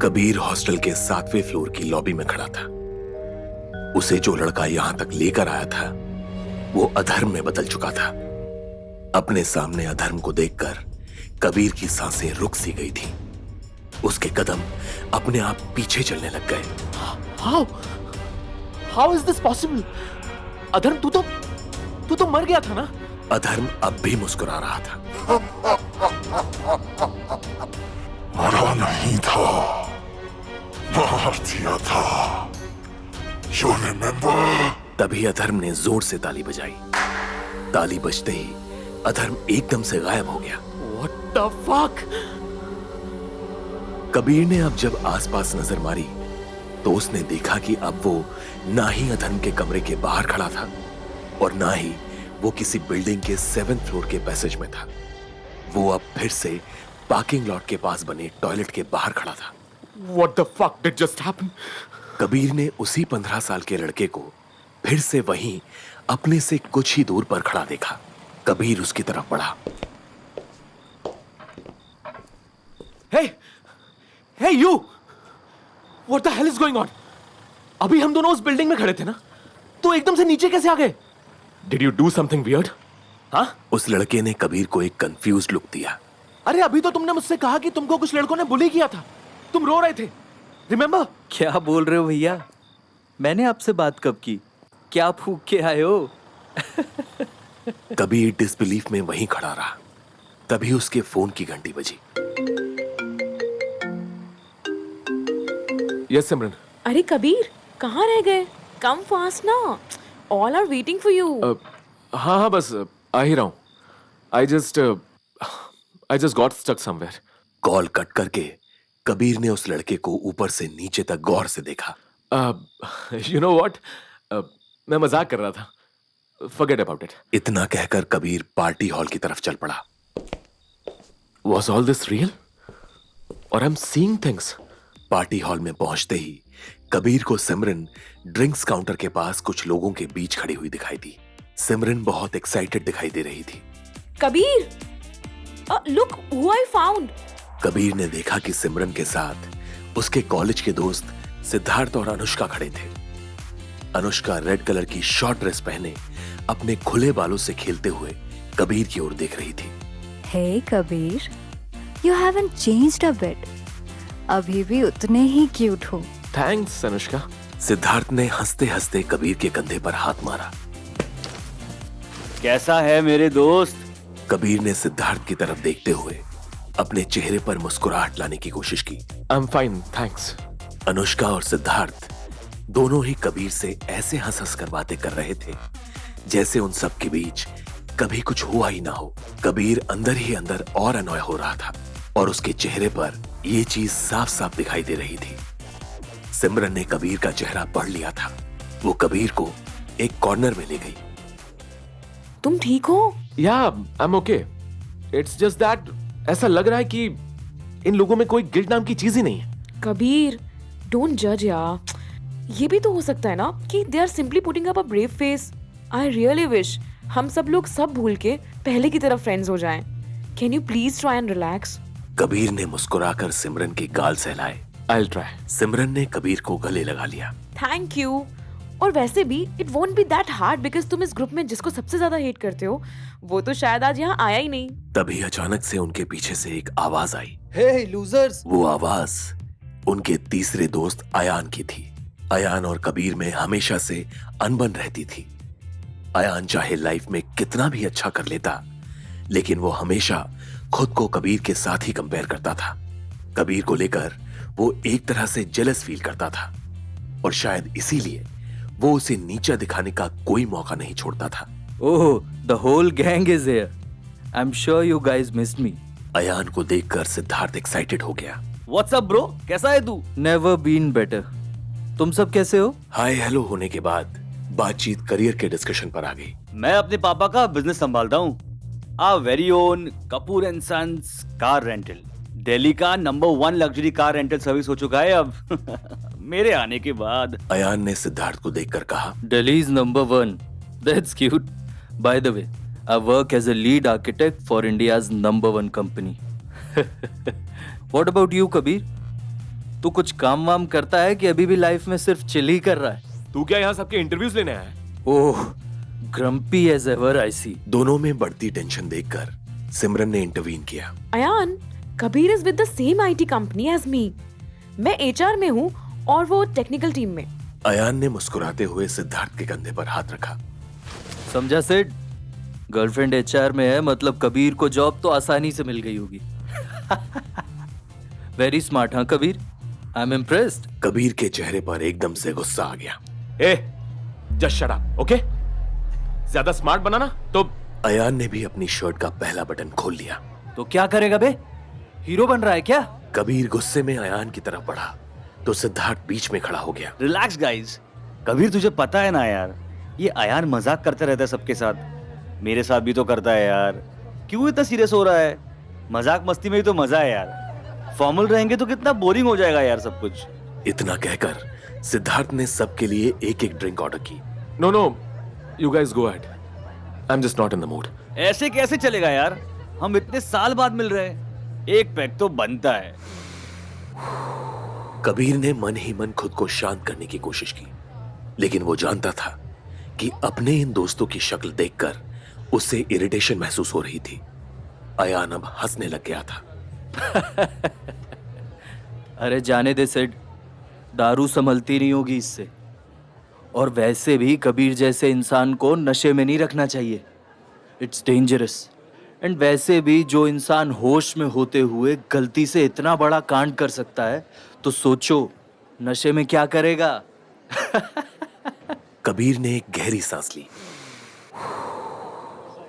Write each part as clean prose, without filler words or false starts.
Kabir hostel के 7वें floor की lobby में खड़ा था। उसे जो लड़का यहां तक लेकर आया था वो अधर्म में बदल चुका था। अपने सामने अधर्म को देखकर कबीर की सांसें रुक सी गई थी। उसके कदम अपने आप पीछे चलने लग गए। How is this possible? अधर्म तू तो मर गया था ना? अधर्म अब भी मुस्कुरा रहा था। मरा नहीं था, मार दिया था। You remember? तभी अधर्म ने जोर से ताली बजाई। ताली बजते ही अधर्म एकदम से गायब हो गया। What the fuck? कबीर ने अब जब आसपास नजर मारी तो उसने देखा कि अब वो ना ही अधर्म के कमरे के बाहर खड़ा था और ना ही वो किसी बिल्डिंग के 7th फ्लोर के पैसेज में था। वो अब फिर से पार्किंग लॉट के पास बने टॉयलेट के बाहर खड़ा था। What the fuck did just happen? Kabir ने उसी 15 साल के लड़के को फिर से वहीं अपने से कुछ ही दूर पर खड़ा देखा। कबीर उसकी तरफ बढ़ा। Hey you! What the hell is going on? अभी हम दोनों उस बिल्डिंग में खड़े थे ना? तो एकदम से नीचे कैसे आ गए? Did you do something weird? हाँ? उस लड़के ने कबीर को एक कंफ्यूज्ड लुक दिया। अरे अभी तो तुमने मुझसे कहा कि तुमको कुछ लड़कों ने बुली किया था। तुम रो रहे थे। Remember? क्या बोल रहे हो भैया? मैंने आपसे बात कब की? क्या फूक के आए हो? कबीर डिसबिलीफ में वहीं खड़ा रहा। तभी उसके फोन की घंटी बजी। Yes, सिमरन। अरे कबीर, कहाँ रह गए? कम फास्ट ना, all are waiting for you. हाँ बस आ ही रहा हूँ। I just got stuck somewhere. Call cut करके कबीर ने उस लड़के को ऊपर से नीचे तक गौर से देखा। You know what? मैं मजाक कर रहा था। Forget about it. इतना कहकर कबीर पार्टी हॉल की तरफ चल पड़ा। Was all this real? Or I'm seeing things? Party hall में पहुंचते ही कबीर को सिमरन ड्रिंक्स काउंटर के पास कुछ लोगों के बीच खड़ी हुई दिखाई दी। सिमरन बहुत एक्साइटेड दिखाई दे रही थी। Kabir, look who I found. Kabir ने देखा कि सिमरन के साथ उसके कॉलेज के दोस्त सिद्धार्थ और अनुष्का खड़े थे। अनुष्का रेड कलर की शॉर्ट ड्रेस पहने अपने खुले बालों से खेलते हुए कबीर की ओर देख रही थी। Hey Kabir, you haven't changed a bit. अभी भी उतने ही क्यूट हो। Thanks, अनुष्का। सिद्धार्थ ने हंसते हंसते कबीर के कंधे पर हाथ मारा। कैसा है मेरे दोस्त? कबीर ने सिद्धार्थ की तरफ देखते हुए अपने चेहरे पर मुस्कुराहट लाने की कोशिश की। I'm fine, thanks. अनुष्का और सिद्धार्थ दोनों ही कबीर से ऐसे हंस हंस कर बातें कर रहे थे जैसे उन सब के बीच कभी कुछ हुआ ही ना हो। कबीर अंदर ही अंदर और अनॉय हो रहा था और उसके चेहरे पर ये चीज साफ साफ दिखाई दे रही थी। सिमरन ने कबीर का चेहरा पढ़ लिया था। वो कबीर को एक कॉर्नर में ले गई। तुम ठीक हो? Yeah, I'm okay. It's just that ऐसा लग रहा है कि इन लोगों में कोई गिल्ट नाम की चीज ही नहीं है। कबीर, डोंट जज यार। ये भी तो हो सकता है ना कि they are simply putting up a brave face. I really wish हम सब लोग सब भूल के पहले की तरह फ्रेंड्स हो जाएं। Can you please try and relax? Kabir ने मुस्कुराकर सिमरन के गाल सहलाए। I'll try. सिमरन ने कबीर को गले लगा लिया। Thank you. और वैसे भी it won't be that hard because तुम इस ग्रुप में जिसको सबसे ज्यादा हेट करते हो वो तो शायद आज यहाँ आया ही नहीं। तभी अचानक से उनके पीछे से एक आवाज आई। Hey losers! वो आवाज उनके तीसरे दोस्त अयान की थी। अयान और कबीर में हमेशा से अनबन रहती थी। अयान चाहे लाइफ में कितना भी अच्छा कर लेता लेकिन वो हमेशा खुद को कबीर के साथ ही कंपेयर करता था। कबीर को लेकर वो एक तरह से जेलस फील करता था और शायद इसीलिए वो उसे नीचा दिखाने का कोई मौका नहीं छोड़ता था। Oh, the whole gang is here. I'm sure you guys missed me. Ayan को देखकर सिद्धार्थ एक्साइटेड हो गया। What's up bro? कैसा है तू? Never been better. तुम सब कैसे हो? हाय हेलो होने के बाद बातचीत करियर के डिस्कशन पर आ गई। मैं अपने पापा का बिजनेस संभालता हूँ। Our very own Kapoor and sons car rental Delhi का number 1 luxury car rental service हो चुका है अब मेरे आने के बाद। अयान ने सिद्धार्थ को देखकर कहा, Delhi's number 1. That's cute. By the way, I work as a lead architect for India's number 1 company. What about you, Kabir? तू कुछ काम वाम करता है कि अभी भी लाइफ में सिर्फ चिल ही कर रहा है? तू क्या यहाँ सबके इंटरव्यूज लेने आया है? Oh, grumpy as ever I see. दोनों में बढ़ती टेंशन देखकर सिमरन ने इंटरवीन किया। Ayaan, Kabir is with the same IT company as me. मैं एचआर में हूँ और वो टेक्निकल टीम में। अयान ने मुस्कुराते हुए सिद्धार्थ के कंधे पर हाथ रखा। समझा सेठ? गर्लफ्रेंड एचआर में है मतलब कबीर को जॉब तो आसानी से मिल गई होगी। वेरी स्मार्ट, हाँ Kabir, I am impressed. Kabir के चेहरे पर एकदम से गुस्सा आ गया। ए, जस्ट शट अप, ओके? ज्यादा स्मार्ट बनाना तो। अयान ने भी अपनी शर्ट का पहला बटन खोल लिया। तो क्या करेगा बे? हीरो बन रहा है क्या? कबीर गुस्से में अयान की तरफ बढ़ा तो सिद्धार्थ बीच में खड़ा हो गया। Relax guys. कबीर तुझे पता है ना यार, ये अयान मजाक करता रहता है सबके साथ, मेरे साथ भी तो करता है यार। क्यों इतना सीरियस हो रहा है? मजाक मस्ती में ही तो मजा है यार। फॉर्मल रहेंगे तो कितना बोरिंग हो जाएगा यार सब कुछ। इतना कहकर सिद्धार्थ ने सबके लिए एक एक ड्रिंक ऑर्डर की। No no, you guys go ahead, I am just not in the mood. ऐसे कैसे चलेगा यार? हम इतने साल बाद मिल रहे हैं, एक पैक तो बनता है। कबीर ने मन ही मन खुद को शांत करने की कोशिश की, लेकिन वो जानता था कि अपने इन दोस्तों की शक्ल देखकर उसे इरिटेशन महसूस हो रही थी। अयान अब हंसने लग गया था। अरे जाने दे सेठ, दारू संभलती नहीं होगी इससे। और वैसे भी कबीर जैसे इंसान को नशे में नहीं रखना चाहिए, इट्स डेंजरस। एंड वैसे भी जो इंसान होश में होते हुए गलती से इतना बड़ा कांड कर सकता है, तो सोचो नशे में क्या करेगा। कबीर ने एक गहरी सांस ली।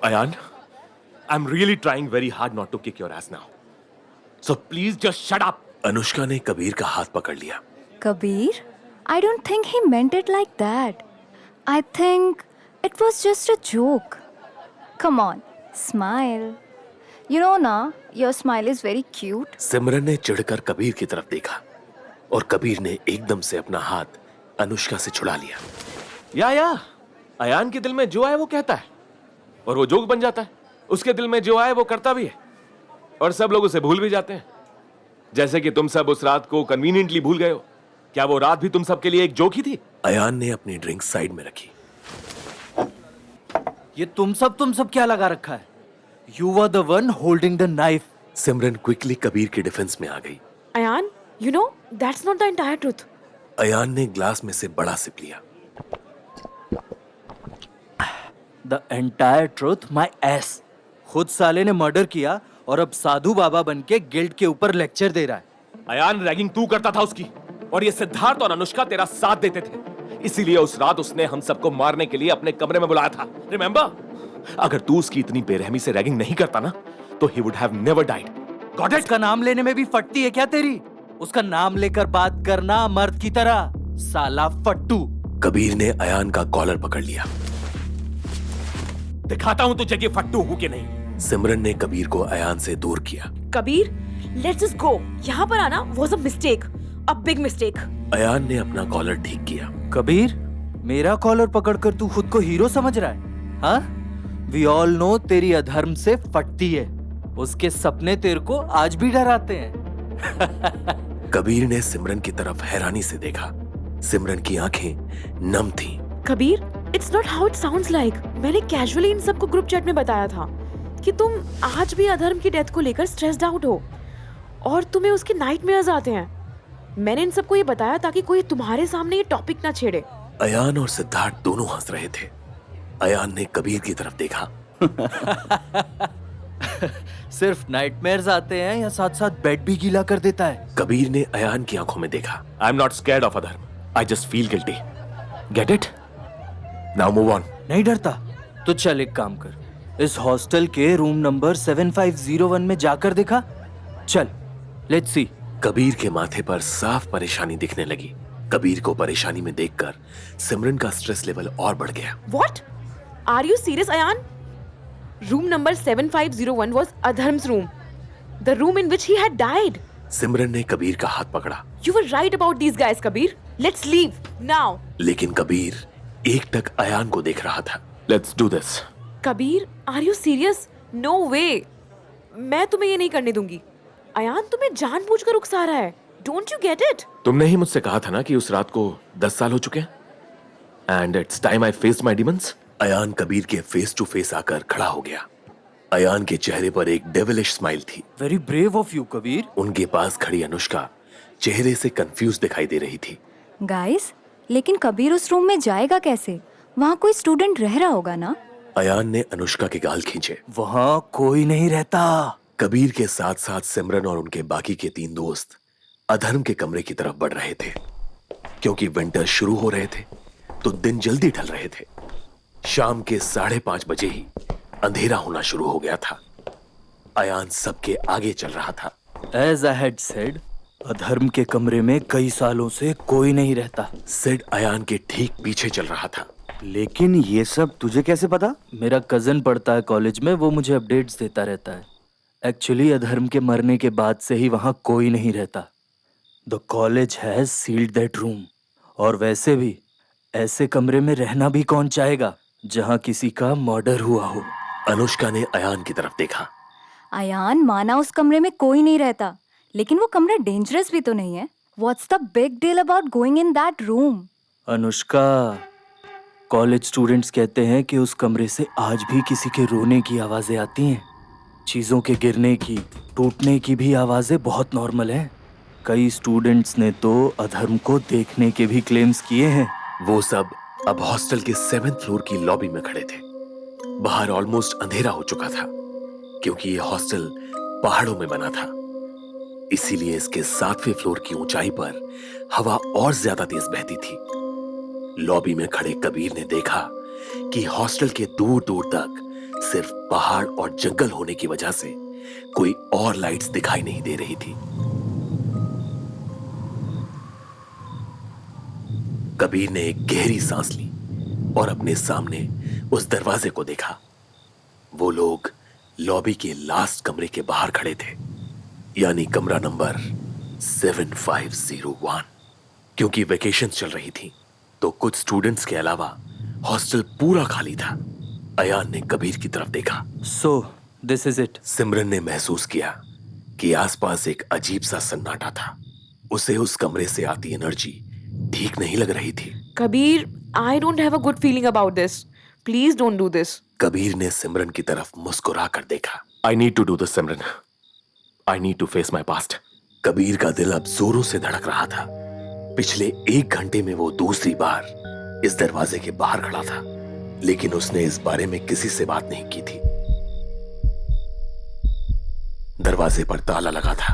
Ayan, I'm really trying very hard not to kick your ass now. So please just shut up. Anushka ने कबीर का हाथ पकड़ लिया। Kabir, I don't think he meant it like that. I think it was just a joke. Come on, smile. You know na, your smile is very cute. सिमरन ने चिढ़कर कबीर की तरफ देखा और कबीर ने एकदम से अपना हाथ अनुष्का से छुड़ा लिया। या अयान के दिल में जो आए वो कहता है और वो जोक बन जाता है। उसके दिल में जो आए वो करता भी है और सब लोग उसे भूल भी जाते हैं। जैसे कि तुम सब उस रात को कन्वीनियंटली भूल गए हो। क्या वो रात भी तुम सब के लिए एक जोक ही थी? अयान ने अपनी ड्रिंक साइड में रखी। ये तुम सब क्या लगा रखा है? You were the one holding the knife. Simran quickly Kabir के डिफेंस में आ गई। Ayan, you know, that's not the entire truth. Ayan ने ग्लास में से बड़ा सिप लिया। The entire truth my S. खुद साले ने मर्डर किया और अब साधु बाबा बन के गिल्ट के ऊपर लेक्चर दे रहा है। अयान रैगिंग तू करता था उसकी और ये सिद्धार्थ और अनुष्का तेरा साथ देते थे। इसीलिए उस रात उसने हम सबको मारने के लिए अपने कमरे में बुलाया था। रिमेंबर? अगर तू उसकी इतनी बेरहमी से रैगिंग नहीं करता ना तो he would have never died. Got it? उसका नाम लेने में भी फटती है क्या तेरी? उसका नाम लेकर बात करना मर्द की तरह, साला फट्टू। कबीर ने अयान का कॉलर पकड़ लिया। दिखाता हूं तुझे कि फट्टू हूं कि नहीं। सिमरन ने कबीर को अयान से दूर किया। Kabir, let's just go. यहाँ पर आना was a mistake, a big mistake. Ayan ने अपना कॉलर ठीक किया। कबीर, मेरा कॉलर पकड़कर तू खुद को हीरो समझ रहा है? हाँ? वी ऑल नो तेरी अधर्म से फटती है। उसके सपने तेरे को आज भी डराते हैं। कबीर ने सिमरन की तरफ हैरानी से देखा। सिमरन की आंखें नम थीं। Kabir, it's not how it sounds like. मैंने कैजुअली इन सबको ग्रुप चैट में बताया था कि तुम आज भी अधर्म की डेथ को लेकर स्ट्रेस्ड आउट हो और तुम्हें उसके नाइटमेयर्स आते हैं। मैंने इन सबको ये बताया ताकि कोई तुम्हारे सामने ये टॉपिक ना छेड़े। अयान और सिद्धार्थ दोनों हंस रहे थे। अयान ने कबीर की तरफ देखा। सिर्फ नाइटमेयर्स आते हैं या साथ साथ बेड भी गीला कर देता है? कबीर ने अयान की आंखों में देखा। I am not scared of Adharm, I just feel guilty. Get it? Now move on. नहीं डरता? तो चल एक काम कर, इस हॉस्टल के रूम नंबर 7501 में जाकर देखा। चल, लेट्स सी। कबीर के माथे पर साफ परेशानी दिखने लगी। कबीर को परेशानी में देखकर सिमरन का स्ट्रेस लेवल और बढ़ गया। What? Are you serious, Ayan? Room number 7501 was Adharm's room, the room in which he had died. सिमरन ने कबीर का हाथ पकड़ा। You were right about these guys, Kabir. Let's leave now. लेकिन कबीर एकटक अयान को देख रहा था। Let's do this. Kabir, are you serious? No way. मैं तुम्हें ये नहीं करने दूंगी। अयान तुम्हें जानबूझकर उकसा रहा है। Don't you get it? तुमने ही मुझसे कहा था ना कि उस रात को 10 साल हो चुके हैं and it's time I face my demons. Ayaan Kabir के फेस टू फेस आकर खड़ा हो गया। अयान के चेहरे पर एक डेविलिश स्माइल थी। Very brave of you Kabir. उनके पास खड़ी अनुष्का चेहरे से कंफ्यूज दिखाई दे रही थी। गाइस, लेकिन कबीर उस रूम में जाएगा कैसे? वहाँ कोई स्टूडेंट रह रहा होगा ना? अयान ने अनुष्का के गाल खींचे। वहां कोई नहीं रहता। कबीर के साथ साथ सिमरन और उनके बाकी के 3 दोस्त अधर्म के कमरे की तरफ बढ़ रहे थे। क्योंकि विंटर शुरू हो रहे थे तो दिन जल्दी ढल रहे थे। शाम के 5:30 बजे ही अंधेरा होना शुरू हो गया था। अयान सबके आगे चल रहा था। एज आई हैड सेड, अधर्म के कमरे में कई सालों से कोई नहीं रहता। सिड अयान के ठीक पीछे चल रहा था। लेकिन ये सब तुझे कैसे पता? मेरा कजन पढ़ता है कॉलेज में, वो मुझे अपडेट्स देता रहता है। एक्चुअली अधर्म के मरने के बाद से ही वहां कोई नहीं रहता। The college has sealed that room. और वैसे भी ऐसे कमरे में रहना भी कौन चाहेगा जहां किसी का मर्डर हुआ हो। अनुष्का ने अयान की तरफ देखा। अयान, माना उस कमरे में कोई नहीं रहता, लेकिन वो कमरा डेंजरस भी तो नहीं है। What's the big deal about going in that room? Anushka, college students कहते हैं कि उस कमरे से आज भी किसी के रोने की आवाजें आती हैं। चीजों के गिरने की, टूटने की भी आवाजें बहुत नॉर्मल हैं। कई स्टूडेंट्स ने तो अधर्म को देखने के भी क्लेम्स किए हैं। वो सब अब हॉस्टल के 7th फ्लोर की लॉबी में खड़े थे। बाहर ऑलमोस्ट अंधेरा हो चुका था क्योंकि ये हॉस्टल पहाड़ों में बना था। इसीलिए इसके 7वें फ्लोर की ऊंचाई पर हवा और ज्यादा तेज बहती थी। लॉबी में खड़े कबीर ने देखा कि हॉस्टल के दूर दूर तक सिर्फ पहाड़ और जंगल होने की वजह से कोई और लाइट्स दिखाई नहीं दे रही थी। कबीर ने एक गहरी सांस ली और अपने सामने उस दरवाजे को देखा। वो लोग लॉबी के लास्ट कमरे के बाहर खड़े थे, यानी कमरा नंबर 7501। क्योंकि वेकेशन चल रही थी तो कुछ स्टूडेंट्स के अलावा हॉस्टल पूरा खाली था। अयान ने कबीर की तरफ देखा। So this is it. Simran ने महसूस किया कि आसपास एक अजीब सा सन्नाटा था। उसे उस कमरे से आती एनर्जी ठीक नहीं लग रही थी। Kabir, I don't have a good feeling about this. Please don't do this. Kabir ने सिमरन की तरफ मुस्कुरा कर देखा। I need to do this Simran. I need to face my past. Kabir का दिल अब जोरों से धड़क रहा था। पिछले 1 घंटे में वो दूसरी बार इस दरवाजे के बाहर खड़ा था, लेकिन उसने इस बारे में किसी से बात नहीं की थी। दरवाजे पर ताला लगा था।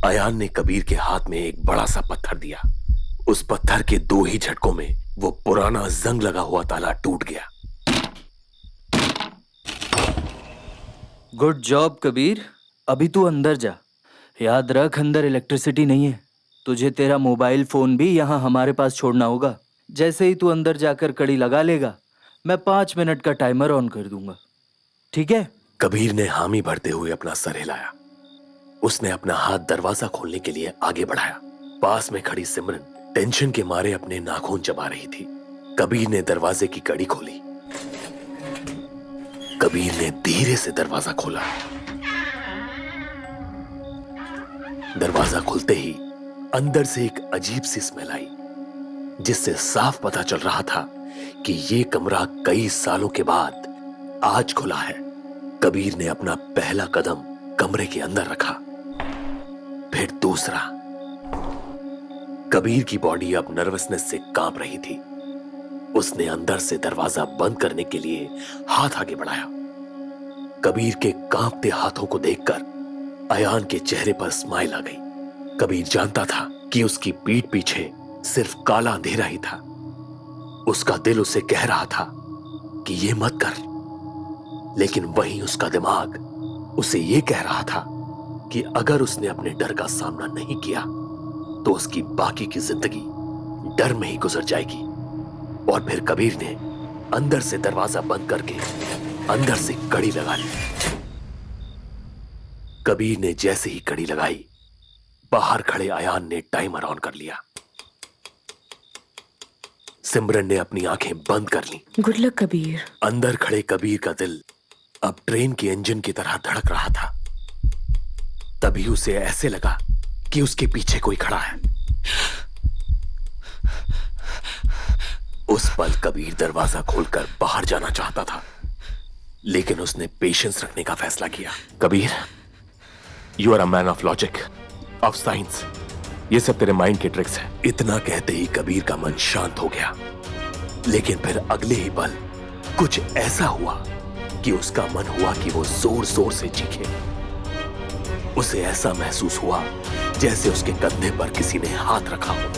अयान ने कबीर के हाथ में एक बड़ा सा पत्थर दिया। उस पत्थर के 2 ही झटकों में वो पुराना जंग लगा हुआ ताला टूट गया। Good job Kabir. अभी तू अंदर जा। याद रख, अंदर इलेक्ट्रिसिटी नहीं है। तुझे तेरा मोबाइल फोन भी यहाँ हमारे पास छोड़ना होगा। जैसे ही तू अंदर जाकर कड़ी लगा लेगा, मैं 5 मिनट का टाइमर ऑन कर दूंगा, ठीक है? कबीर ने हामी भरते हुए अपना सर हिलाया। उसने अपना हाथ दरवाजा खोलने के लिए आगे बढ़ाया। पास में खड़ी सिमरन टेंशन के मारे अपने नाखून चबा रही थी। कबीर ने दरवाजे की कड़ी खोली। कबीर ने धीरे से दरवाजा खोला। दरवाजा खुलते ही अंदर से एक अजीब सी स्मेल आई, जिससे साफ पता चल रहा था कि ये कमरा कई सालों के बाद आज खुला है। कबीर ने अपना पहला कदम कमरे के अंदर रखा, फिर दूसरा। कबीर की बॉडी अब नर्वसनेस से कांप रही थी। उसने अंदर से दरवाजा बंद करने के लिए हाथ आगे बढ़ाया। कबीर के कांपते हाथों को देखकर अयान के चेहरे पर स्माइल आ गई। कबीर जानता था कि उसकी पीठ पीछे सिर्फ काला अंधेरा ही था। उसका दिल उसे कह रहा था कि ये मत कर, लेकिन वहीं उसका दिमाग उसे ये कह रहा था कि अगर उसने अपने डर का सामना नहीं किया तो उसकी बाकी की जिंदगी डर में ही गुजर जाएगी। और फिर कबीर ने अंदर से दरवाजा बंद करके अंदर से कड़ी लगा ली। कबीर ने जैसे ही कड़ी लगाई, बाहर खड़े अयान ने टाइमर ऑन कर लिया। सिमरन ने अपनी आंखें बंद कर ली। Good luck Kabir. अंदर खड़े कबीर का दिल अब ट्रेन के इंजन की तरह धड़क रहा था। तभी उसे ऐसे लगा कि उसके पीछे कोई खड़ा है। उस पल कबीर दरवाजा खोलकर बाहर जाना चाहता था, लेकिन उसने पेशेंस रखने का फैसला किया। Kabir, you are a man of logic, of science. ये सब तेरे माइंड के ट्रिक्स हैं। इतना कहते ही कबीर का मन शांत हो गया, लेकिन फिर अगले ही पल कुछ ऐसा हुआ कि उसका मन हुआ कि वो जोर जोर से चीखे। उसे ऐसा महसूस हुआ जैसे उसके कंधे पर किसी ने हाथ रखा हो।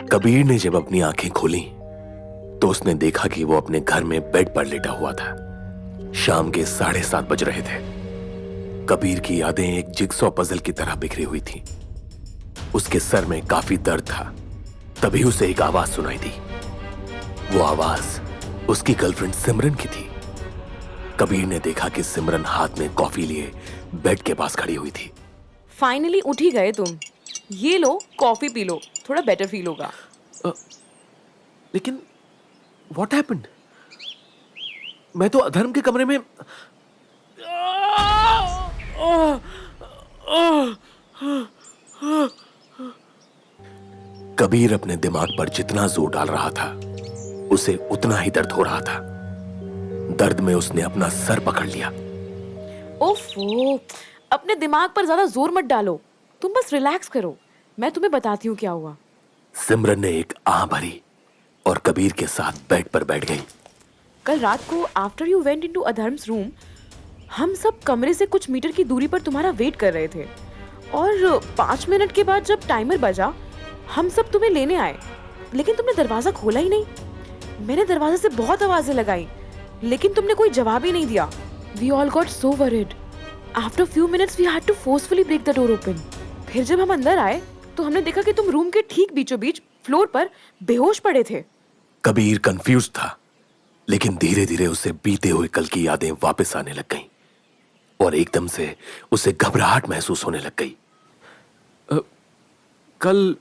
कबीर ने जब अपनी आंखें खोली तो उसने देखा कि वो अपने घर में बेड पर लेटा हुआ था। शाम के 7:30 बज रहे थे। कबीर की यादें एक जिगसॉ पजल की तरह बिखरी हुई थी। उसके सर में काफी दर्द था। तभी उसे एक आवाज सुनाई दी। वो आवाज उसकी गर्लफ्रेंड सिमरन की थी। कबीर ने देखा कि सिमरन हाथ में कॉफी लिए बेड के पास खड़ी हुई थी। फाइनली उठ ही गए तुम। ये लो कॉफी पी लो, थोड़ा बेटर फील होगा। लेकिन व्हाट हैपेंड? मैं तो अधर्म के कमरे में। कबीर अपने दिमाग पर जितना जोर डाल रहा था, उसे उतना ही दर्द हो रहा था। दर्द में उसने अपना सर पकड़ लिया। ओफो, अपने दिमाग पर ज्यादा जोर मत डालो, तुम बस रिलैक्स करो। मैं तुम्हें बताती हूँ क्या हुआ। सिमरन ने एक आह भरी और कबीर के साथ बेड पर बैठ गई। कल रात को after you went into Adharm's room, हम सब कमरे से कुछ मीटर की दूरी पर तुम्हारा वेट कर रहे थे, और 5 मिनट के बाद जब टाइमर बजा हम सब तुम्हें लेने आए, लेकिन तुमने दरवाजा खोला ही नहीं। मैंने दरवाजे से बहुत आवाजें लगाई, लेकिन तुमने कोई जवाब ही नहीं दिया। We all got so worried. After few minutes we had to forcefully break the door open. फिर जब हम अंदर आए तो हमने देखा कि तुम रूम के ठीक बीचों बीच फ्लोर पर बेहोश पड़े थे। कबीर कंफ्यूज था, लेकिन धीरे धीरे उसे बीते हुए कल की यादें वापस आने लग गईं और एकदम से उसे घबराहट महसूस होने लग गई। कल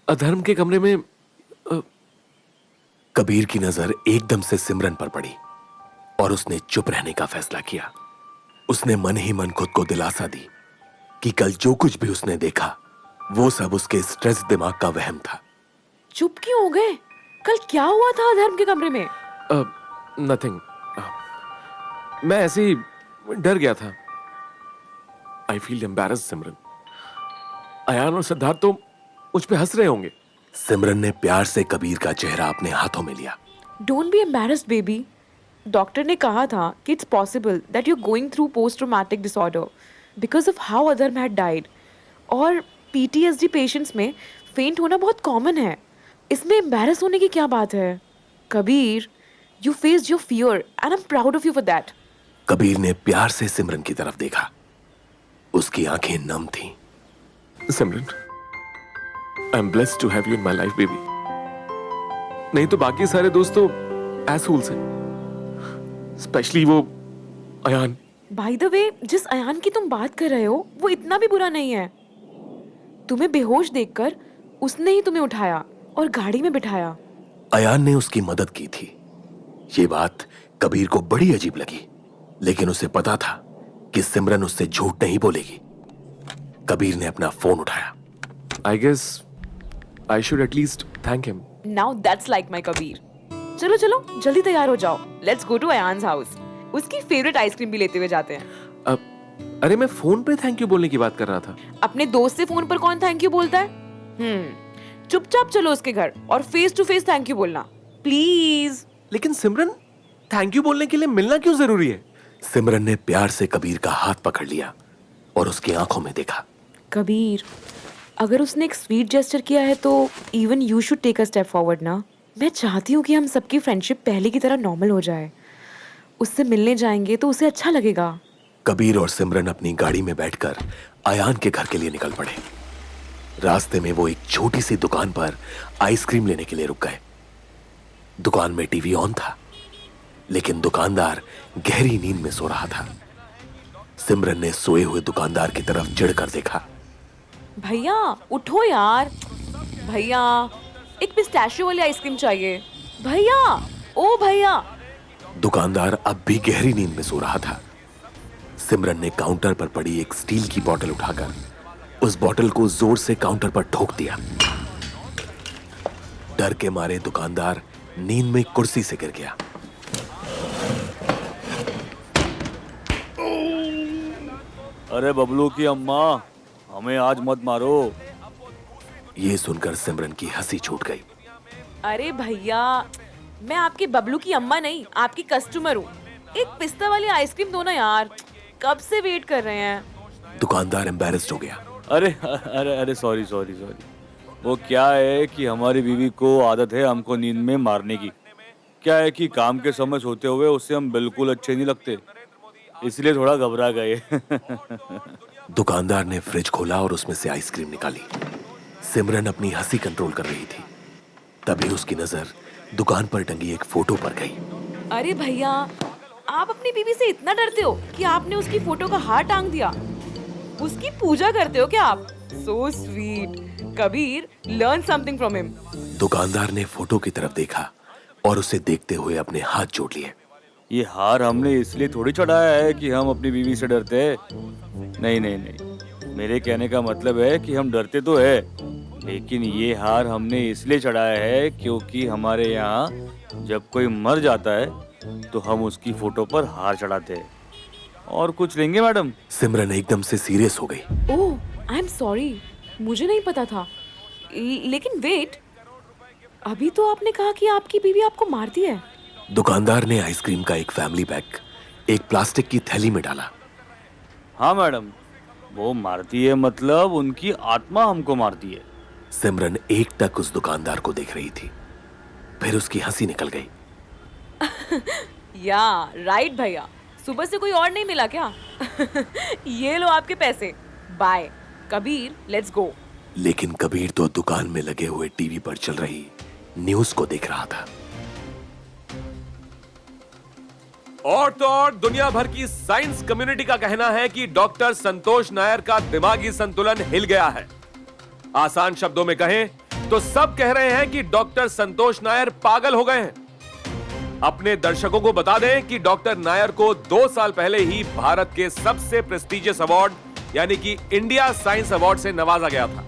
अधर्म के कमरे में कबीर की नजर एकदम से सिमरन पर पड़ी और उसने चुप रहने का फैसला किया। उसने मन ही मन खुद को दिलासा दी कि कल जो कुछ भी उसने देखा वो सब उसके स्ट्रेस दिमाग का वहम था। चुप क्यों हो गए? कल क्या हुआ था अधर्म के कमरे में? नथिंग। मैं ऐसे ही डर गया था। आई फील एम्बैरेस्ड सिमरन। अयान और सिद्धार्थ तो मुझ पे हंस रहे होंगे। सिमरन ने प्यार से कबीर का चेहरा अपने हाथों में लिया। Don't be embarrassed baby. Doctor ने कहा था कि it's possible that you are going through post traumatic disorder because of how अधर्म हैड डाइड। और PTSD पेशेंट्स में फेंट होना बहुत कॉमन है। इसमें एम्बैरेस होने की क्या बात है? Kabir, you faced your fear and I am proud of you for that. Kabir ने प्यार से सिमरन की तरफ देखा। उसकी आंखें नम थीं। Simran, I am blessed to have you in my life baby. नहीं तो बाकी सारे दोस्त तो एसहोल्स हैं, स्पेशली वो अयान। बाय द वे, जिस अयान की तुम बात कर रहे हो वो इतना भी बुरा नहीं है। तुम्हें बेहोश देखकर उसने ही तुम्हें उठाया और गाड़ी में बिठाया। अयान ने उसकी मदद की थी। ये बात कबीर को बड़ी अजीब लगी, लेकिन उसे पता था कि सिमरन उससे झूठ नहीं बोलेगी। कबीर ने अपना फोन उठाया। I guess I should at least thank him. Now that's like my Kabir. चलो चलो जल्दी तैयार हो जाओ, let's go to Ayaan's house. उसकी फेवरेट आइसक्रीम भी लेते हुए जाते हैं। अरे मैं फोन पे थैंक यू बोलने की बात कर रहा था। अपने दोस्त से फोन पर कौन थैंक यू बोलता है? चुपचाप चलो उसके घर और face to face thank you बोलना, प्लीज। लेकिन सिमरन, थैंक यू बोलने के लिए मिलना क्यों जरूरी है? सिमरन ने प्यार से कबीर का हाथ पकड़ लिया और उसकी आंखों में देखा। कबीर, अगर उसने एक स्वीट जेस्चर किया है तो even you should take a step forward ना। मैं चाहती हूँ कि हम सबकी फ्रेंडशिप पहले की तरह नॉर्मल हो जाए। उससे मिलने जाएंगे तो उसे अच्छा लगेगा। कबीर और सिमरन अपनी गाड़ी में बैठकर अयान के घर के लिए निकल पड़े। रास्ते में वो एक छोटी सी दुकान पर आइसक्रीम लेने के लिए रुक गए। दुकान में टीवी ऑन था, लेकिन दुकानदार गहरी नींद में सो रहा था। सिमरन ने सोए हुए दुकानदार की तरफ चिढ़कर देखा। भैया उठो यार, भैया एक पिस्ताशियो वाली आइसक्रीम चाहिए भैया, ओ भैया। दुकानदार अब भी गहरी नींद में सो रहा था। सिमरन ने काउंटर पर पड़ी एक स्टील की बोतल उठाकर उस बोतल को जोर से काउंटर पर ठोक दिया। डर के मारे दुकानदार नींद में कुर्सी से गिर गया। अरे बबलू की अम्मा, हमें आज मत मारो। ये सुनकर सिमरन की हंसी छूट गई। अरे भैया, मैं आपकी बबलू की अम्मा नहीं, आपकी कस्टमर हूँ। एक पिस्ता वाली आइसक्रीम दो ना यार, कब से वेट कर रहे हैं। दुकानदार एम्बैरेस्ड हो गया। अरे अरे अरे सॉरी सॉरी सॉरी। वो क्या है कि हमारी बीवी को आदत है हमको नींद में मारने की। क्या है कि काम के समय सोते हुए उससे हम बिल्कुल अच्छे नहीं लगते, इसलिए थोड़ा घबरा गए। दुकानदार ने फ्रिज खोला और उसमें से आइसक्रीम निकाली। सिमरन अपनी हंसी कंट्रोल कर रही थी। तभी उसकी नजर दुकान पर टंगी एक फोटो पर गई। अरे भैया, आप अपनी बीवी से इतना डरते हो कि आपने उसकी फोटो का हार टांग दिया। उसकी पूजा करते हो क्या आप? So sweet. Kabir, learn something from him. दुकानदार ने फोटो की तरफ देखा और उसे देखते हुए अपने हाथ जोड़ लिए। ये हार हमने इसलिए थोड़ी चढ़ाया है कि हम अपनी बीवी से डरते हैं। नहीं नहीं नहीं, मेरे कहने का मतलब है कि हम डरते तो है, लेकिन ये हार हमने इसलिए चढ़ाया है क्योंकि हमारे यहाँ जब कोई मर जाता है तो हम उसकी फोटो पर हार चढ़ाते हैं। और कुछ लेंगे मैडम? सिमरन एकदम से सीरियस हो गई। ओह, आई एम सॉरी, मुझे नहीं पता था। लेकिन वेट, अभी तो आपने कहा कि आपकी बीवी आपको मारती है। दुकानदार ने आइसक्रीम का एक फैमिली पैक एक प्लास्टिक की थैली में डाला। हाँ मैडम, वो मारती है मतलब उनकी आत्मा हमको मारती है। सिमरन एक टक उस दुकानदार को देख रही थी, फिर उसकी हंसी निकल गई। या राइट भैया, सुबह से कोई और नहीं मिला क्या? ये लो आपके पैसे, बाय। कबीर, लेट्स गो। लेकिन कबीर तो दुकान में लगे हुए टीवी पर चल रही न्यूज को देख रहा था। और तो और दुनिया भर की साइंस कम्युनिटी का कहना है कि डॉक्टर संतोष नायर का दिमागी संतुलन हिल गया है। आसान शब्दों में कहें तो सब कह रहे हैं कि डॉक्टर संतोष नायर पागल हो गए हैं। अपने दर्शकों को बता दें कि डॉक्टर नायर को 2 साल पहले ही भारत के सबसे प्रेस्टिजियस अवार्ड यानी कि इंडिया साइंस अवार्ड से नवाजा गया था।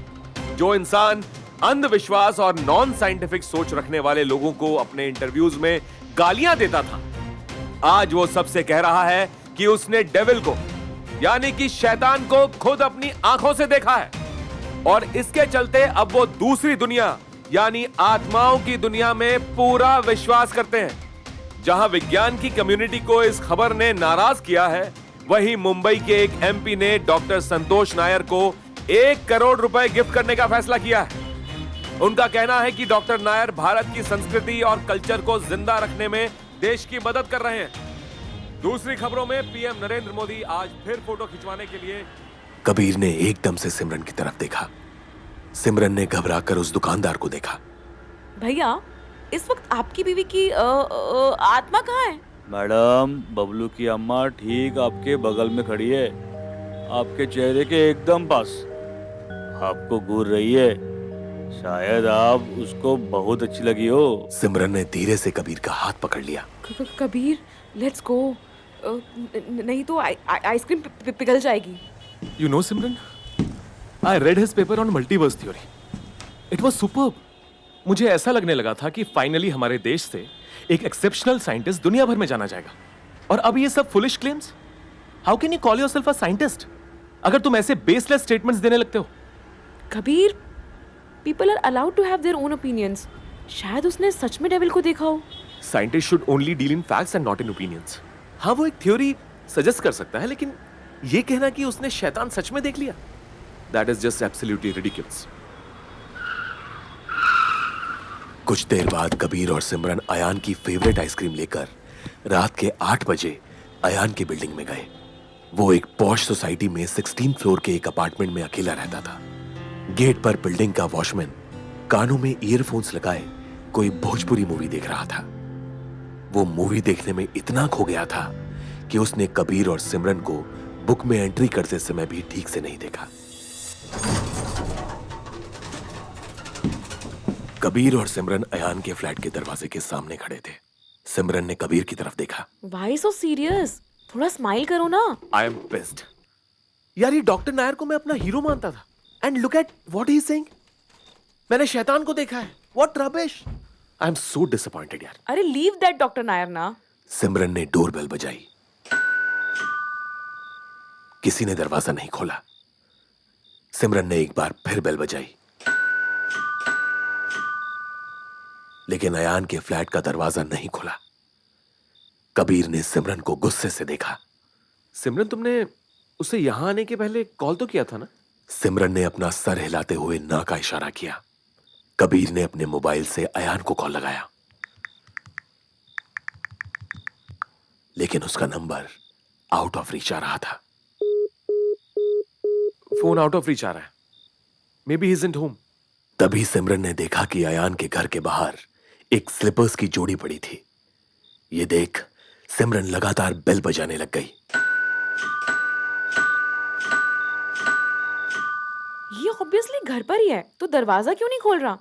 जो इंसान अंधविश्वास और नॉन साइंटिफिक सोच रखने वाले लोगों को अपने इंटरव्यूज में गालियां देता था, आज वो सबसे कह रहा है कि उसने डेविल को यानी कि शैतान को खुद अपनी आंखों से देखा है। और इसके चलते अब वो दूसरी दुनिया यानी आत्माओं की दुनिया में पूरा विश्वास करते हैं। जहां विज्ञान की कम्युनिटी को इस खबर ने नाराज किया है, वहीं मुंबई के एक एमपी ने डॉक्टर संतोष नायर को 1 करोड़ रुपए गिफ्ट करने का फैसला किया है। उनका कहना है कि डॉक्टर नायर भारत की संस्कृति और कल्चर को जिंदा रखने में देश की मदद कर रहे हैं। दूसरी खबरों में पीएम नरेंद्र मोदी आज फिर फोटो खिंचवाने के लिए। कबीर ने एकदम से सिमरन की तरफ देखा। सिमरन ने घबराकर उस दुकानदार को देखा। भैया, इस वक्त आपकी बीवी की आत्मा कहाँ है? मैडम, बबलू की अम्मा ठीक आपके बगल में खड़ी है, आपके चेहरे के एकदम पास। आपको घूर रही है, शायद आप उसको बहुत अच्छी लगी हो। सिमरन ने धीरे से कबीर का हाथ पकड़ लिया। कबीर, लेट्स गो। नहीं तो आइसक्रीम पिघल जाएगी। You know, Simran, I read his paper on multiverse theory. It was superb. मुझे ऐसा लगने लगा था कि फाइनली हमारे देश से एक एक्सेप्शनल साइंटिस्ट दुनिया भर में जाना जाएगा। और अब ये सब foolish claims? How can you call yourself a scientist अगर तुम ऐसे बेसलेस स्टेटमेंट्स देने लगते हो? Kabir, people are allowed to have their own opinions. शायद उसने सच में डेविल को देखा हो। Scientist should only deal in facts and not in opinions. हाँ, वो एक थ्योरी सजेस्ट कर सकता है, लेकिन ये कहना कि उसने शैतान सच में देख लिया, that is just absolutely ridiculous. कुछ देर बाद कबीर और सिमरन अयान की फेवरेट आइसक्रीम लेकर रात के 8 बजे अयान की बिल्डिंग में गए। वो एक पॉश सोसाइटी में 16th फ्लोर के एक अपार्टमेंट में अकेला रहता था। गेट पर बिल्डिंग का वॉचमैन कानों में ईयरफोन्स लगाए कोई भोजपुरी मूवी देख रहा था। वो मूवी देखने में इतना खो गया था कि उसने कबीर और सिमरन को बुक में एंट्री करते समय भी ठीक से नहीं देखा। कबीर और सिमरन अयान के फ्लैट के दरवाजे के सामने खड़े थे। सिमरन ने कबीर की तरफ देखा। Why so serious? थोड़ा स्माइल करो ना। I am pissed. यार ये डॉक्टर नायर को मैं अपना हीरो मानता था। And look at what he is saying. मैंने शैतान को देखा है। What rubbish. I am so disappointed यार। अरे लीव दैट डॉक्टर नायर ना। सिमरन ने डोरबेल बजाई। किसी ने दरवाजा नहीं खोला। सिमरन ने एक बार फिर बेल बजाई, लेकिन अयान के फ्लैट का दरवाजा नहीं खुला। कबीर ने सिमरन को गुस्से से देखा। सिमरन, तुमने उसे यहां आने के पहले कॉल तो किया था ना? सिमरन ने अपना सर हिलाते हुए ना का इशारा किया। कबीर ने अपने मोबाइल से अयान को कॉल लगाया, लेकिन उसका नंबर आउट ऑफ रीच आ रहा था। फोन आउट ऑफ रीच आ रहा है। May be he isn't home. तभी सिमरन ने देखा कि अयान के घर के बाहर एक स्लीपर्स की जोड़ी पड़ी थी। ये देख सिमरन लगातार बेल बजाने लग गई। ये ऑब्वियसली घर पर ही है, तो दरवाजा क्यों नहीं खोल रहा?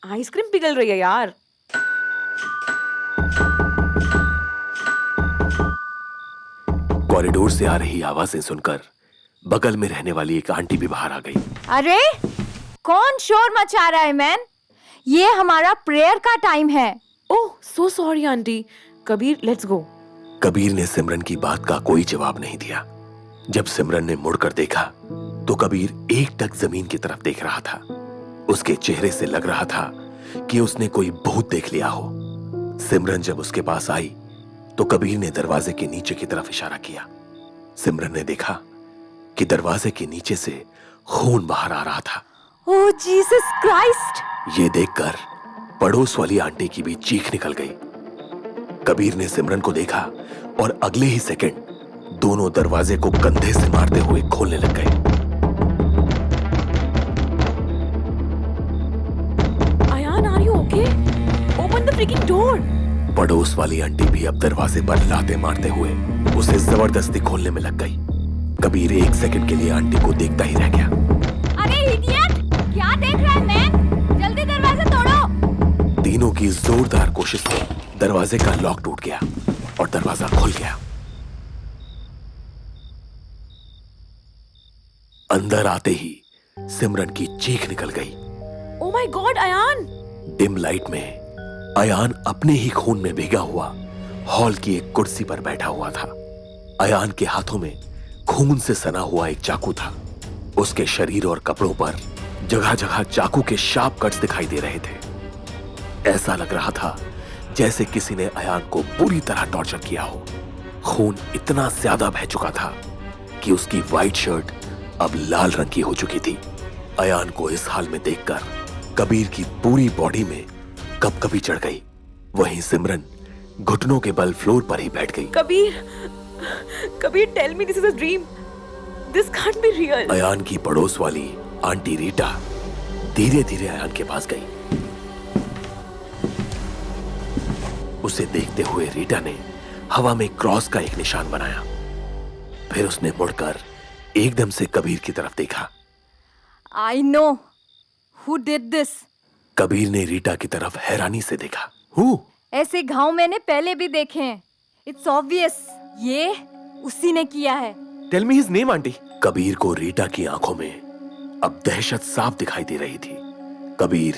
आइसक्रीम पिघल रही है यार। कॉरिडोर से आ रही आवाजें सुनकर बगल में रहने वाली एक आंटी भी बाहर आ गई। अरे कौन शोर मचा रहा है मैन? ये हमारा प्रेयर का टाइम है। Oh so sorry aunty. Kabir let's go. Kabir ने सिमरन की बात का कोई जवाब नहीं दिया। जब सिमरन ने मुड़कर देखा तो कबीर एकटक जमीन की तरफ देख रहा था। उसके चेहरे से लग रहा था कि उसने कोई भूत देख लिया हो। सिमरन जब उसके पास आई तो कबीर ने दरवाजे के नीचे की तरफ इशारा किया। सिमरन ने देखा कि दरवाजे के नीचे से खून बाहर आ रहा था। ओह जीसस क्राइस्ट! ये देखकर पड़ोस वाली आंटी की भी चीख निकल गई। कबीर ने सिमरन को देखा और अगले ही सेकंड दोनों दरवाजे को कंधे से मारते हुए खोलने लग गए। Ayaan are you okay? Open the freaking door. पड़ोस वाली आंटी भी अब दरवाजे पर लाते मारते हुए उसे जबरदस्ती खोलने में लग गई। कबीर एक सेकंड के लिए आंटी को देखता ही रह गया। अरे इडियट! क्या देख रहा है मैन? जल्दी दरवाजा तोड़ो! तीनों की जोरदार कोशिश से दरवाजे का लॉक टूट गया और दरवाजा खुल गया। अंदर आते ही सिमरन की चीख निकल गई। Oh my God Ayaan! Dim light में अयान अपने ही खून में भीगा हुआ हॉल की एक कुर्सी पर बैठा हुआ था। अयान के हाथों में खून से सना हुआ एक चाकू था। उसके शरीर और कपड़ों पर जगह जगह चाकू के शार्प कट्स दिखाई दे रहे थे। ऐसा लग रहा था जैसे किसी ने अयान को पूरी तरह टॉर्चर किया हो। खून इतना ज्यादा बह चुका था कि उसकी व्हाइट शर्ट अब लाल रंग की हो चुकी थी। अयान को इस हाल में देखकर कबीर की पूरी बॉडी में कपकपी चढ़ गई। वहीं सिमरन घुटनों के बल फ्लोर पर ही बैठ गई। Kabir, Kabir tell me this is a dream. This can't be real. Ayaan की पड़ोस वाली आंटी रीटा धीरे धीरे अयान के पास गई। उसे देखते हुए रीटा ने हवा में क्रॉस का एक निशान बनाया। फिर उसने मुड़कर एकदम से कबीर की तरफ देखा। I know who did this. Kabir ने रीटा की तरफ हैरानी से देखा। हु? ऐसे घाव मैंने पहले भी देखे हैं। It's obvious. ये उसी ने किया है। Tell me his name aunty. Kabir को रीटा की आंखों में अब दहशत साफ दिखाई दे रही थी। कबीर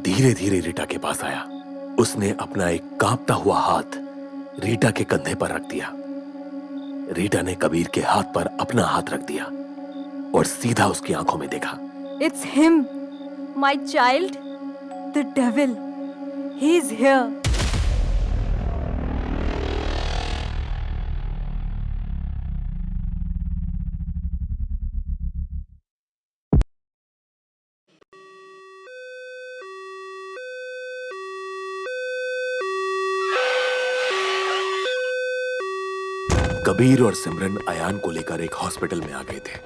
धीरे धीरे रीटा के पास आया। उसने अपना एक कांपता हुआ हाथ रीटा के कंधे पर रख दिया। रीटा ने कबीर के हाथ पर अपना हाथ रख दिया और सीधा उसकी आंखों में देखा। It's him, my child, the devil. He's here. Kabir और सिमरन अयान को लेकर एक हॉस्पिटल में आ गए थे।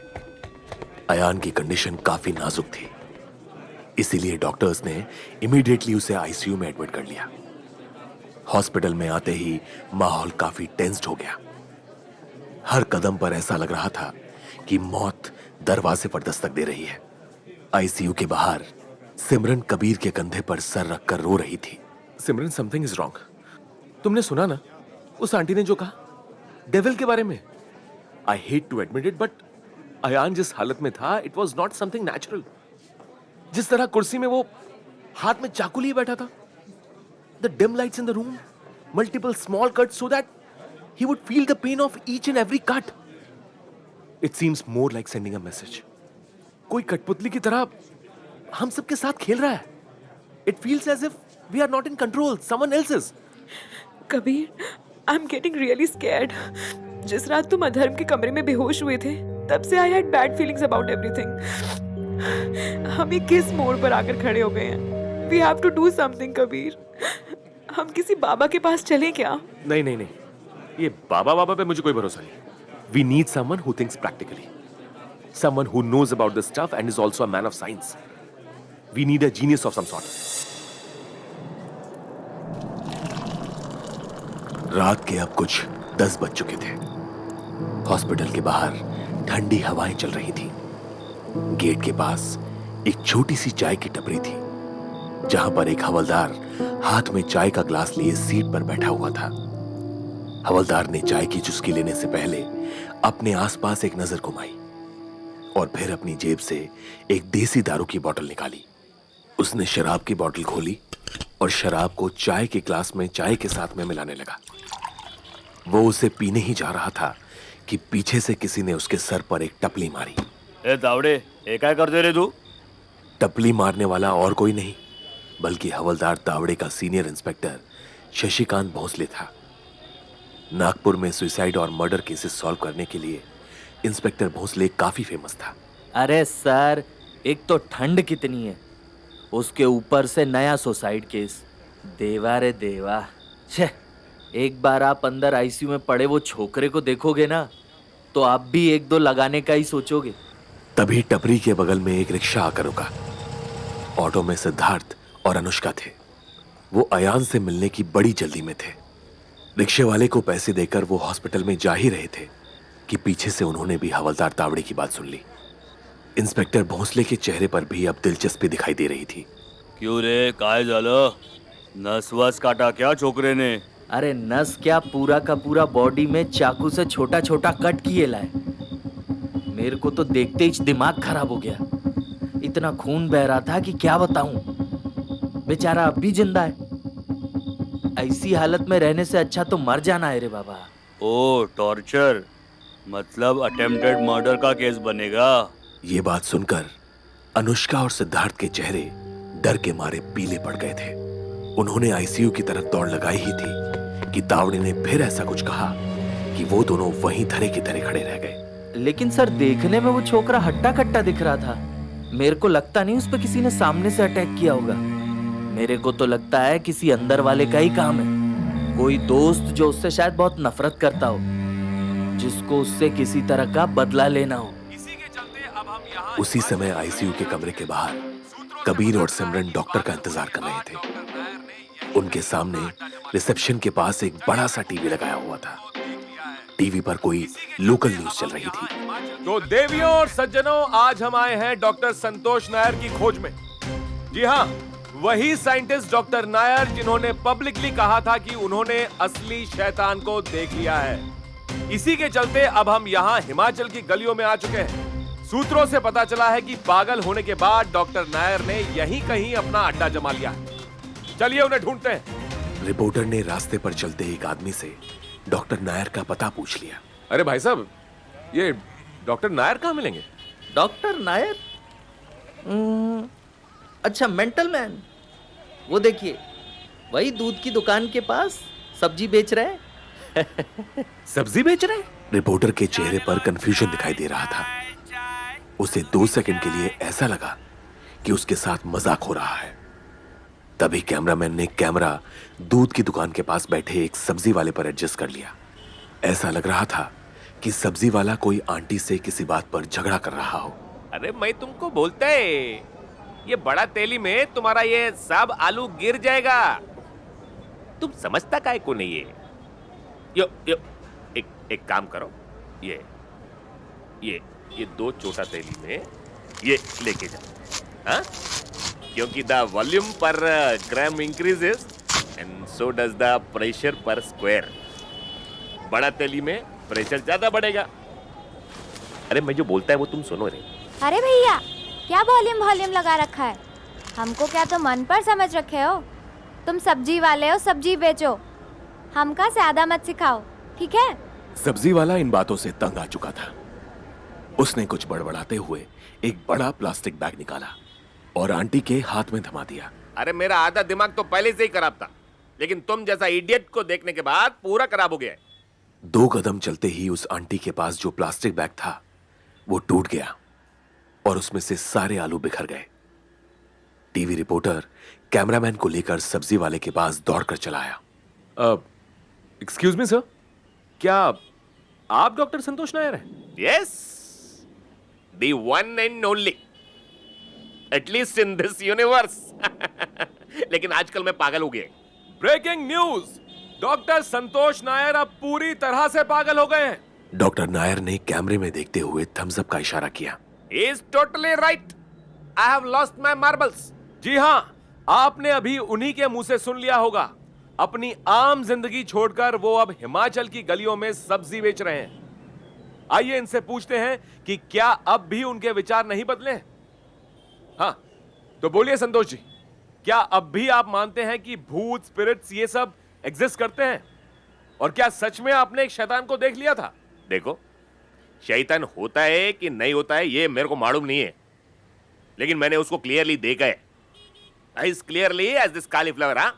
अयान की कंडीशन काफी नाजुक थी, इसीलिए डॉक्टर्स ने इमीडिएटली उसे आईसीयू में एडमिट कर लिया। हॉस्पिटल में आते ही माहौल काफी टेंस्ड हो गया। हर कदम पर ऐसा लग रहा था कि मौत दरवाजे पर दस्तक दे रही है। आईसीयू के बाहर सिमरन कबीर के कंधे पर सर रखकर रो रही थी। सिमरन, समथिंग इज रॉन्ग। तुमने सुना ना उस आंटी ने जो कहा डेविल के बारे में? I hate to admit it, but Ayaan जिस हालत में था, it was not something natural. जिस तरह कुर्सी में वो हाथ में चाकू लिए बैठा था, the dim lights in the room, multiple small cut so that he would feel the pain of each and every cut. It seems more like sending a message. कोई कठपुतली की तरह हम सबके साथ खेल रहा है. It feels as if we are not in control. Someone else is. Kabir, I'm getting really scared. जिस रात तुम अधर्म के कमरे में बेहोश हुए थे, तब से I had bad feelings about everything. हम एक किस मोड़ पर आकर खड़े हो गए हैं. We have to do something, Kabir. हम किसी बाबा के पास चलें क्या? नहीं नहीं नहीं, ये बाबा पे मुझे कोई भरोसा नहीं. We need someone who thinks practically. Someone who knows about this stuff and is also a man of science. We need a genius of some sort. रात के अब कुछ 10 बज चुके थे। हॉस्पिटल के बाहर ठंडी हवाएं चल रही थी। गेट के पास एक छोटी सी चाय की टपरी थी, जहां पर एक हवलदार हाथ में चाय का ग्लास लिए सीट पर बैठा हुआ था। हवलदार ने चाय की चुस्की लेने से पहले अपने आसपास एक नजर घुमाई और फिर अपनी जेब से एक देसी दारू की बोतल निकाली। उसने शराब की बोतल खोली और शराब को चाय के ग्लास में चाय के साथ में मिलाने लगा। वो उसे पीने ही जा रहा था कि पीछे से किसी ने उसके सर पर एक टपली मारी। ए तावड़े, ये क्या कर दे रे तू? टपली मारने वाला और कोई नहीं बल्कि हवलदार तावड़े का सीनियर इंस्पेक्टर शशिकांत भोसले था। नागपुर में सुसाइड और मर्डर केसेस सॉल्व करने के लिए इंस्पेक्टर भोसले काफी फेमस था। अरे सर, एक तो ठंड कितनी है, उसके ऊपर से नया सुसाइड केस। देवा रे देवा। छे, एक बार आप अंदर आईसीयू में पड़े वो छोकरे को देखोगे ना, तो आप भी 1-2 लगाने का ही सोचोगे। तभी टपरी के बगल में एक रिक्शा आकर रुका। ऑटो में सिद्धार्थ और अनुष्का थे। वो अयान से मिलने की बड़ी जल्दी में थे। रिक्शे वाले को पैसे देकर वो हॉस्पिटल में जा ही रहे थे कि पीछे से उन्होंने भी हवलदार तावड़े की बात सुन ली। इंस्पेक्टर भोसले के चेहरे पर भी अब दिलचस्पी दिखाई दे रही थी। क्यों रे, काय झालं? नस वस काटा क्या छोकरे ने? अरे नस क्या, पूरा का पूरा बॉडी में चाकू से छोटा छोटा कट किए लाए। मेरे को तो देखते ही दिमाग खराब हो गया। इतना खून बह रहा था कि क्या बताऊं। बेचारा अब भी जिंदा है। ऐसी हालत में रहने से अच्छा तो मर जाना है रे बाबा। ओ टॉर्चर, मतलब अटेम्प्टेड मर्डर का केस बनेगा। ये बात सुनकर अनुष्का और सिद्धार्थ के चेहरे डर के मारे पीले पड़ गए थे। उन्होंने आईसीयू की तरफ दौड़ लगाई ही थी कि तावड़े ने फिर ऐसा कुछ कहा कि वो दोनों वहीं धरे की तरह खड़े रह गए। लेकिन सर, देखने में वो छोकरा हट्टा कट्टा दिख रहा था। मेरे को लगता नहीं उस पर किसी ने सामने से अटैक किया होगा। मेरे को तो लगता है किसी अंदर वाले का ही काम है। कोई दोस्त जो उससे शायद बहुत नफरत करता हो, जिसको उससे किसी तरह का बदला लेना हो। उसी समय आईसीयू के कमरे के बाहर कबीर और सिमरन डॉक्टर का इंतजार कर रहे थे। उनके सामने रिसेप्शन के पास एक बड़ा सा टीवी लगाया हुआ था। टीवी पर कोई लोकल न्यूज चल रही थी। तो देवियों और सज्जनों, आज हम आए हैं डॉक्टर संतोष नायर की खोज में। जी हाँ, वही साइंटिस्ट डॉक्टर नायर जिन्होंने पब्लिकली कहा था कि उन्होंने असली शैतान को देख लिया है। इसी के चलते अब हम यहाँ हिमाचल की गलियों में आ चुके हैं। सूत्रों से पता चला है कि पागल होने के बाद डॉक्टर नायर ने यहीं कहीं अपना अड्डा जमा लिया है। चलिए उन्हें ढूंढते हैं। रिपोर्टर ने रास्ते पर चलते एक आदमी से डॉक्टर नायर का पता पूछ लिया। अरे भाई साहब, ये डॉक्टर नायर कहाँ मिलेंगे? डॉक्टर नायर? अच्छा, मेंटल मैन। वो देखिए, वही दूध की दुकान के पास सब्जी बेच रहे हैं। सब्जी बेच रहे हैं? रिपोर्टर के चेहरे पर कंफ्यूजन दिखाई दे रहा था। उसे 2 सेकंड के लिए ऐसा लगा कि उसके साथ मजाक हो रहा है। तभी कैमरामैन ने कैमरा दूध की दुकान के पास बैठे एक सब्जी वाले पर एडजस्ट कर लिया। ऐसा लग रहा था कि सब्जी वाला कोई आंटी से किसी बात पर झगड़ा कर रहा हो। अरे मैं तुमको बोलते, ये बड़ा तेली में तुम्हारा ये सब आलू गिर जाएगा। तुम समझता काहे को नहीं है? यो यो एक काम करो, ये ये 2 छोटा थैली में ये लेके जा, हाँ? क्योंकि the volume per gram increases and so does the pressure per square. बड़ा थैली में प्रेशर ज्यादा बढ़ेगा। अरे मैं जो बोलता है वो तुम सुनो रे। अरे भैया, क्या वॉल्यूम वॉल्यूम लगा रखा है? हमको क्या तो मन पर समझ रखे हो? तुम सब्जी वाले हो, सब्जी बेचो, हमका ज्यादा मत सिखाओ, ठीक है? सब्जी वाला इन बातों से तंग आ चुका था। उसने कुछ बड़बड़ाते हुए एक बड़ा प्लास्टिक बैग निकाला और आंटी के हाथ में थमा दिया। अरे मेरा आधा दिमाग तो पहले से ही खराब था, लेकिन तुम जैसा इडियट को देखने के बाद पूरा खराब हो गया है। 2 कदम चलते ही उस आंटी के पास जो प्लास्टिक बैग था वो टूट गया और उसमें से सारे आलू बिखर गए। टीवी रिपोर्टर कैमरामैन को लेकर सब्जी वाले के पास दौड़कर चला आया। एक्सक्यूज मी सर, क्या आप डॉक्टर संतोष नायर हैं? Yes, the one and only, at least in this universe. लेकिन आजकल मैं पागल हो गया। ब्रेकिंग न्यूज, डॉक्टर संतोष नायर अब पूरी तरह से पागल हो गए हैं। डॉक्टर नायर ने कैमरे में देखते हुए थम्स अप का इशारा किया। He is totally right. I have lost my marbles. जी हां, आपने अभी उन्हीं के मुंह से सुन लिया होगा। अपनी आम जिंदगी छोड़कर वो अब हिमाचल की गलियों में सब्जी बेच रहे हैं। आइए इनसे पूछते हैं कि क्या अब भी उनके विचार नहीं बदले हैं। हाँ, तो बोलिए संतोष जी, क्या अब भी आप मानते हैं कि भूत, स्पिरिट्स ये सब एग्जिस्ट करते हैं? और क्या सच में आपने एक शैतान को देख लिया था? देखो, शैतान होता है कि नहीं होता है ये मेरे को मालूम नहीं है, लेकिन मैंने उसको क्लियरली देखा है, as clearly as this cauliflower. हाँ,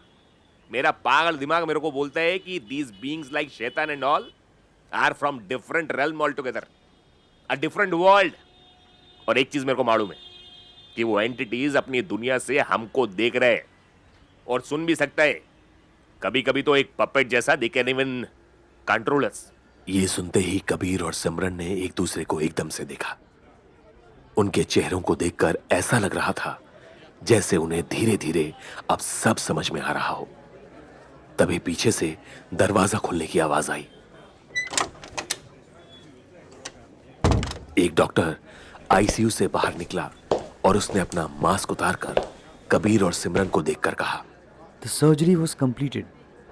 मेरा पागल दिमाग मेरे को बोलता है कि दीज बीइंग्स लाइक शैतान and all are from different realm all together, a different world. और एक चीज मेरे को मालूम है कि वो एंटिटीज अपनी दुनिया से हमको देख रहे हैं और सुन भी सकता है। कभी कभी तो एक पपेट जैसा दे कैन इवन कंट्रोल अस। ये सुनते ही कबीर और सिमरन ने एक दूसरे को एकदम से देखा। उनके चेहरों को देखकर ऐसा लग रहा था जैसे उन्हें धीरे धीरे अब सब समझ में आ रहा हो। तभी पीछे से दरवाजा खुलने की आवाज आई। एक डॉक्टर आईसीयू से बाहर निकला और उसने अपना मास्क उतारकर कबीर और सिमरन को देखकर कहा, The surgery was completed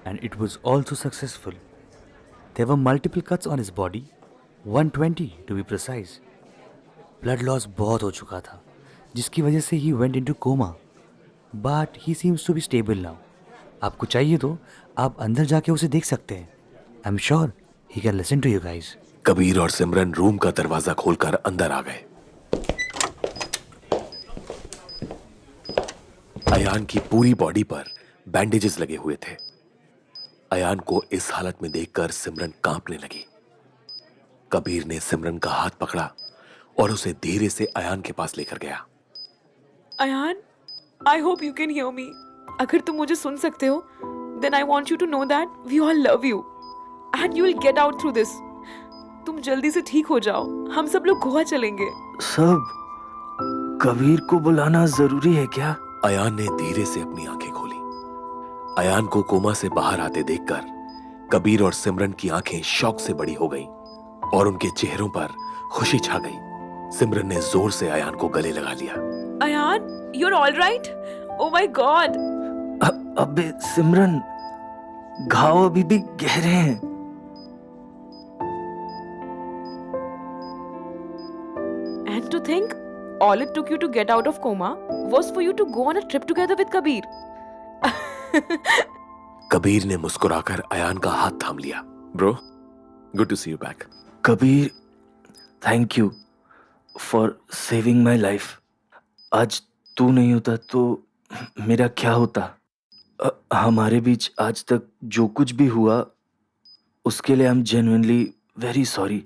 and it was also successful. There were multiple cuts on his body, 120 to be precise. Blood loss बहुत हो चुका था, जिसकी वजह से he went into coma. But he seems to be stable now. आपको चाहिए तो आप अंदर जाके उसे देख सकते हैं. I'm sure he can listen to you guys. Kabir और सिमरन रूम का दरवाजा खोलकर अंदर आ गए। अयान की पूरी बॉडी पर बैंडेजेस लगे हुए थे। अयान को इस हालत में देखकर सिमरन कांपने लगी। कबीर ने सिमरन का हाथ पकड़ा और उसे धीरे से अयान के पास लेकर गया। Ayaan, I hope you can hear me. अगर तुम मुझे सुन सकते हो, then I want you to know that we all love you and you will get out through this. तुम जल्दी से ठीक हो जाओ, हम सब लोग गोवा चलेंगे। सब कबीर को बुलाना जरूरी है क्या? अयान ने धीरे से अपनी आंखें खोली। अयान को कोमा से बाहर आते देखकर कबीर और सिमरन की आंखें शौक से बड़ी हो गईं और उनके चेहरों पर खुशी छा गई। सिमरन ने जोर से अयान को गले लगा लिया। Ayan, you're all right? Oh my God! अबे सिमरन, घाव अभी भी गहरे हैं। And to think, all it took you to get out of coma was for you to go on a trip together with Kabir. Kabir ने मुस्कुराकर अयान का हाथ थाम लिया। Bro, good to see you back. Kabir, thank you for saving my life. आज तू नहीं होता तो मेरा क्या होता? हमारे बीच आज तक जो कुछ भी हुआ उसके लिए I am genuinely very sorry.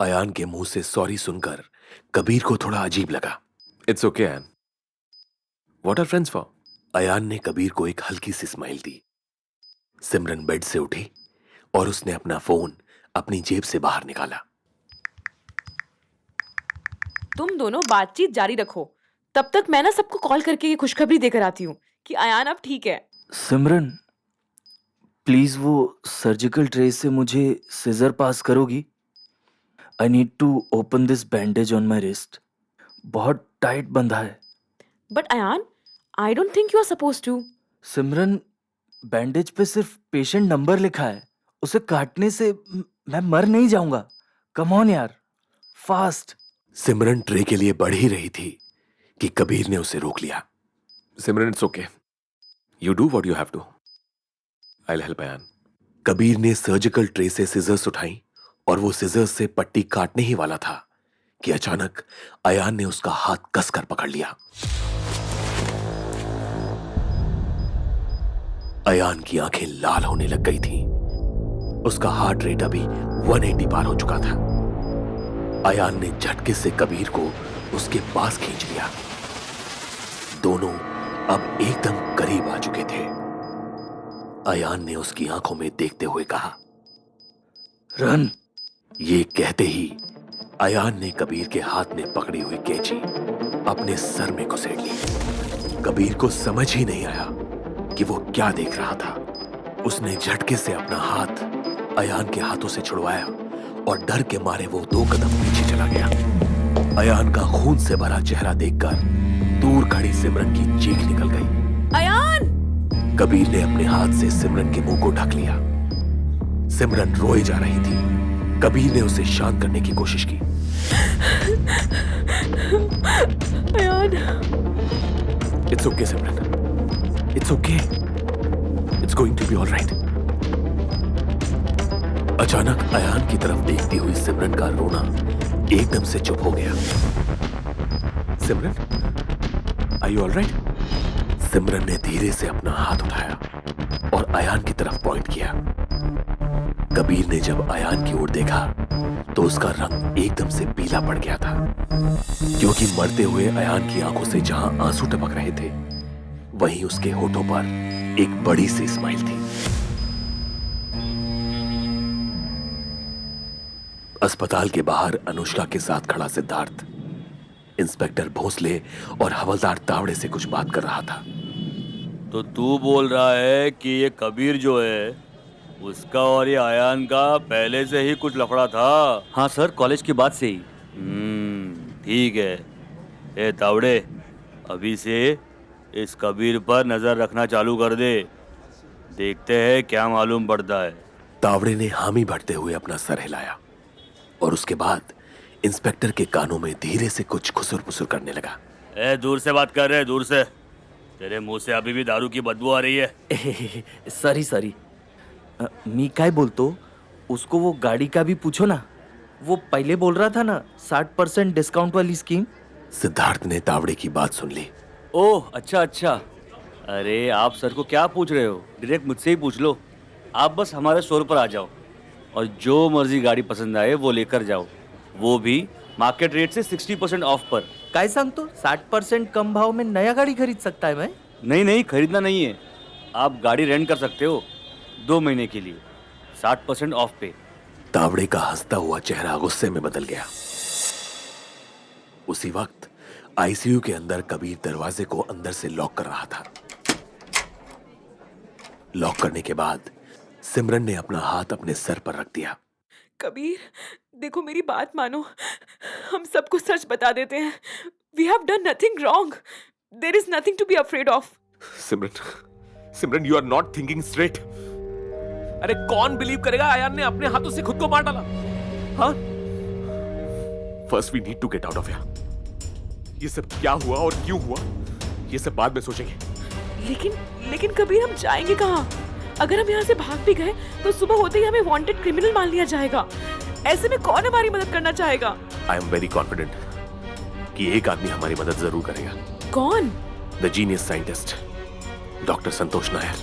Ayaan के मुंह से सॉरी सुनकर कबीर को थोड़ा अजीब लगा। It's okay Ayaan, what are friends for? Ayaan ने कबीर को एक हल्की सी स्माइल दी। सिमरन बेड से उठी और उसने अपना फोन अपनी जेब से बाहर निकाला। तुम दोनों बातचीत जारी रखो, तब तक मैं ना सबको कॉल करके ये खुशखबरी देकर आती हूँ कि अयान अब ठीक है। सिमरन, प्लीज वो सर्जिकल ट्रे से मुझे सिजर पास करोगी? I need to open this bandage on my wrist. बहुत टाइट बंधा है. But Ayan, I don't think you are supposed to. Simran, bandage पे सिर्फ पेशेंट नंबर लिखा है. उसे काटने से मैं मर नहीं जाऊंगा. कम ऑन यार, फास्ट. सिमरन ट्रे के लिए बढ़ ही रही थी कि कबीर ने उसे रोक लिया. Simran, it's okay. You do what you have to. I will help Ayaan. Kabir ने सर्जिकल ट्रे से सिजर्स उठाई और वो सिजर्स से पट्टी काटने ही वाला था कि अचानक अयान ने उसका हाथ कसकर पकड़ लिया. अयान की आंखें लाल होने लग गई थीं. उसका हार्ट रेट अभी 180 पार हो चुका था. अयान ने झटके से कबीर को उसके पास खींच लिया. दोनों अब एकदम करीब आ चुके थे. अयान ने उसकी आंखों में देखते हुए कहा, रन. ये कहते ही अयान ने कबीर के हाथ में पकड़ी हुई कैंची अपने सर में घुसेड़ ली. कबीर को समझ ही नहीं आया कि वो क्या देख रहा था. उसने झटके से अपना हाथ अयान के हाथों से छुड़वाया और डर के मारे वो 2 कदम पीछे चला गया. अयान का खून से भरा चेहरा देखकर दूर खड़ी सिमरन की चीख निकल गई. Ayan! कबीर ने अपने हाथ से सिमरन के मुंह को ढक लिया. सिमरन रोए जा रही थी. कबीर ने उसे शांत करने की कोशिश की. Ayan! It's okay Simran, it's okay, it's going to be all right. अचानक अयान की तरफ देखती हुई सिमरन का रोना एकदम से चुप हो गया. सिमरन, आर यू ऑल राइट? सिमरन ने धीरे से अपना हाथ उठाया और अयान की तरफ पॉइंट किया. कबीर ने जब अयान की ओर देखा तो उसका रंग एकदम से पीला पड़ गया था, क्योंकि मरते हुए अयान की आंखों से जहां आंसू टपक रहे थे वहीं उसके होठों पर एक बड़ी सी स्माइल थी. अस्पताल के बाहर अनुष्का के साथ खड़ा सिद्धार्थ इंस्पेक्टर भोसले और हवलदार तावड़े से कुछ बात कर रहा था. तो तू बोल रहा है कि ये कबीर जो है उसका और ये अयान का पहले से ही कुछ लफड़ा था? हाँ सर, कॉलेज के बाद से ही. ठीक है. ए तावड़े, अभी से इस कबीर पर नजर रखना चालू कर दे. देखते हैं क्या मालूम पड़ता है. तावड़े ने हामी भरते हुए अपना सर हिलाया और उसके बाद इंस्पेक्टर के कानों में धीरे से कुछ खुसुर-पुसुर करने लगा. ए दूर से बात कर रहे, दूर से. तेरे मुंह से अभी भी दारू की बदबू आ रही है. सॉरी. मी काय बोलतो, उसको वो गाड़ी का भी पूछो ना. वो पहले बोल रहा था ना 60% डिस्काउंट वाली स्कीम. सिद्धार्थ ने तावड़े की बात सुन ली. ओह अच्छा. अरे आप सर को क्या पूछ रहे हो, डायरेक्ट मुझसे ही पूछ लो. आप बस हमारे स्टोर पर आ जाओ और जो मर्जी गाड़ी पसंद आए वो लेकर जाओ, वो भी मार्केट रेट से 60% ऑफ पर. काय सांगतो, 60% कम भाव में नया गाड़ी खरीद सकता है मैं. नहीं, खरीदना नहीं है. आप गाड़ी रेंट कर सकते हो 2 महीने के लिए 60% ऑफ पे. तावड़े का हंसता हुआ चेहरा गुस्से में बदल गया. उसी वक्त आईसीयू के अंदर कबीर दरवाजे को अंदर से लॉक कर रहा था. लॉक करने के बाद सिमरन ने अपना हाथ अपने सर पर रख दिया. कबीर, देखो मेरी बात मानो. हम सबको सच बता देते हैं. We have done nothing wrong. There is nothing to be afraid of. Simran, you are not thinking straight. अरे कौन बिलीव करेगा अयान ने अपने हाथों से खुद को मार डाला? हाँ? First we need to get out of here. ये सब क्या हुआ और क्यों हुआ, ये सब बाद में सोचेंगे. लेकिन कबीर, हम जाएंगे कहाँ? अगर हम यहाँ से भाग भी गए तो सुबह होते ही हमें वांटेड क्रिमिनल मान लिया जाएगा. ऐसे में कौन हमारी मदद करना चाहेगा? आई एम वेरी कॉन्फिडेंट कि एक आदमी हमारी मदद जरूर करेगा. कौन? The genius scientist doctor Santosh Nair.